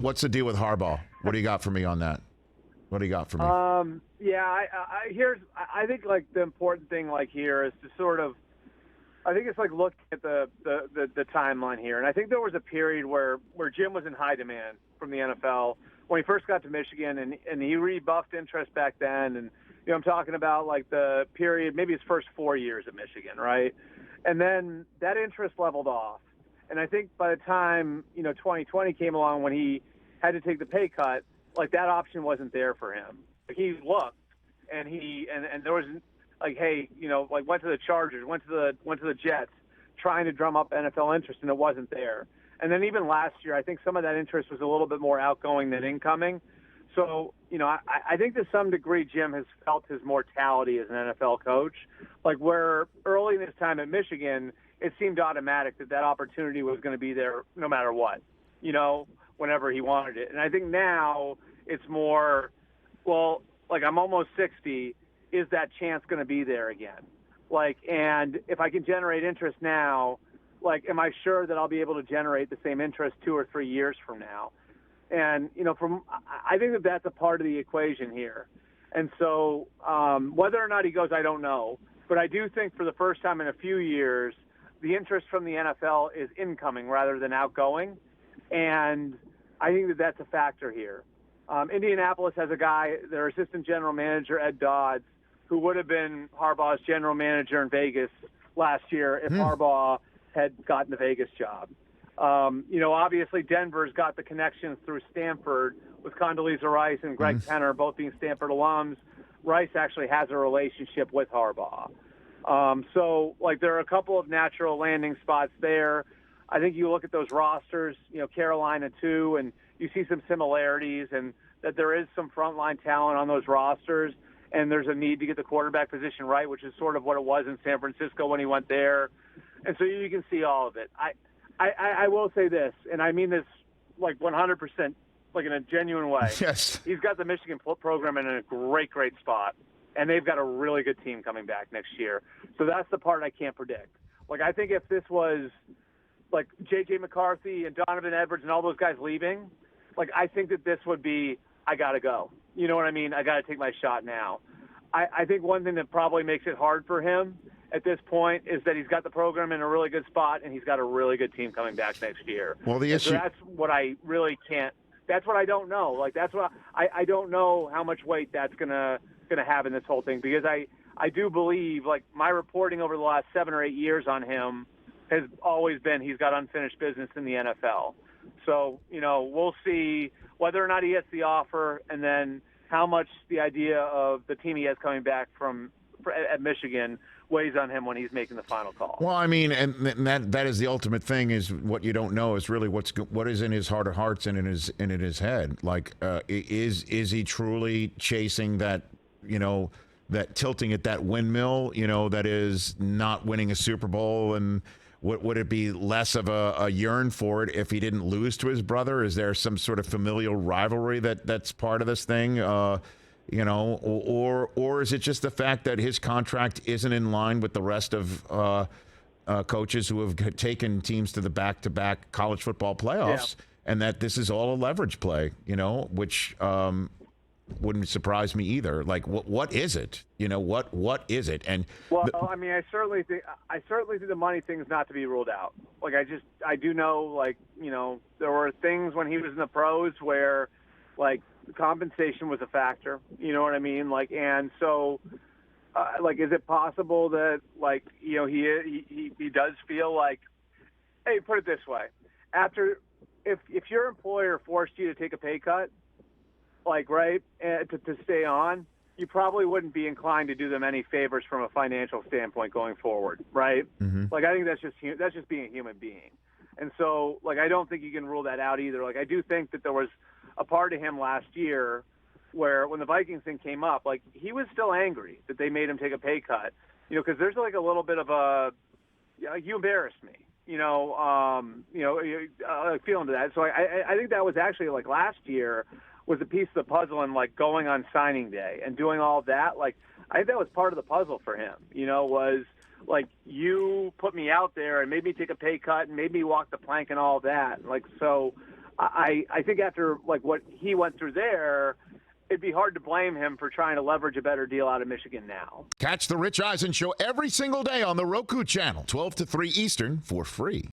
What's the deal with Harbaugh? What do you got for me on that? What do you got for me? Yeah, I think like the important thing like here is to sort of, I think it's like looking at the timeline here, and I think there was a period where Jim was in high demand from the NFL when he first got to Michigan, and he rebuffed interest back then, and I'm talking about like the period, maybe his first 4 years at Michigan, right? And then that interest leveled off, and I think by the time 2020 came along when he had to take the pay cut, like that option wasn't there for him. He looked, and there was like, hey, like went to the Chargers, went to the Jets, trying to drum up NFL interest, and it wasn't there. And then even last year, I think some of that interest was a little bit more outgoing than incoming. So, I think to some degree, Jim has felt his mortality as an NFL coach. Like where early in his time at Michigan, it seemed automatic that opportunity was going to be there no matter what, whenever he wanted it. And I think now it's more, well, like I'm almost 60. Is that chance going to be there again? Like, and if I can generate interest now, like, am I sure that I'll be able to generate the same interest 2 or 3 years from now? And, I think that that's a part of the equation here. And so whether or not he goes, I don't know. But I do think for the first time in a few years, the interest from the NFL is incoming rather than outgoing. And I think that that's a factor here. Indianapolis has a guy, their assistant general manager, Ed Dodds, who would have been Harbaugh's general manager in Vegas last year if Harbaugh had gotten the Vegas job. Obviously Denver's got the connections through Stanford with Condoleezza Rice and Greg Penner, both being Stanford alums. Rice actually has a relationship with Harbaugh. So, like, there are a couple of natural landing spots there. I think you look at those rosters, Carolina too, and you see some similarities and that there is some frontline talent on those rosters, and there's a need to get the quarterback position right, which is sort of what it was in San Francisco when he went there. And so you can see all of it. I will say this, and I mean this like 100%, like in a genuine way. Yes. He's got the Michigan program in a great, great spot, and they've got a really good team coming back next year. So that's the part I can't predict. Like, I think if this was like J.J. McCarthy and Donovan Edwards and all those guys leaving, like, I think that this would be, I got to go. You know what I mean? I got to take my shot now. I think one thing that probably makes it hard for him at this point is that he's got the program in a really good spot, and he's got a really good team coming back next year. Well, the issue. So that's what I really can't. That's what I don't know. Like, that's what I don't know how much weight that's gonna have in this whole thing, because I do believe, like, my reporting over the last 7 or 8 years on him has always been he's got unfinished business in the NFL. So, we'll see whether or not he gets the offer, and then how much the idea of the team he has coming back at Michigan weighs on him when he's making the final call. Well, I mean, and that is the ultimate thing, is what you don't know is really what is in his heart of hearts and in his head. Like, is he truly chasing that, that tilting at that windmill, that is not winning a Super Bowl? And would it be less of a yearn for it if he didn't lose to his brother? Is there some sort of familial rivalry that's part of this thing? Or is it just the fact that his contract isn't in line with the rest of coaches who have taken teams to the back-to-back college football playoffs, and that this is all a leverage play, which wouldn't surprise me either. Like, what is it? What is it? And I mean, I certainly think the money thing is not to be ruled out. Like, I do know, like, there were things when he was in the pros where, like, compensation was a factor. You know what I mean? Like, and so, like, is it possible that, like, he does feel like, hey, put it this way, if your employer forced you to take a pay cut, like, right, to stay on, you probably wouldn't be inclined to do them any favors from a financial standpoint going forward, right? Mm-hmm. Like, I think that's just being a human being. And so, like, I don't think you can rule that out either. Like, I do think that there was a part of him last year where when the Vikings thing came up, like, he was still angry that they made him take a pay cut, because there's like a little bit of you embarrassed me, feeling to that. So I think that was actually, like, last year was a piece of the puzzle, and, like, going on signing day and doing all of that. Like, I think that was part of the puzzle for him, was like, you put me out there and made me take a pay cut and made me walk the plank and all that. Like, so I think after like what he went through there, it'd be hard to blame him for trying to leverage a better deal out of Michigan now. Catch the Rich Eisen Show every single day on the Roku channel, 12 to 3 Eastern, for free.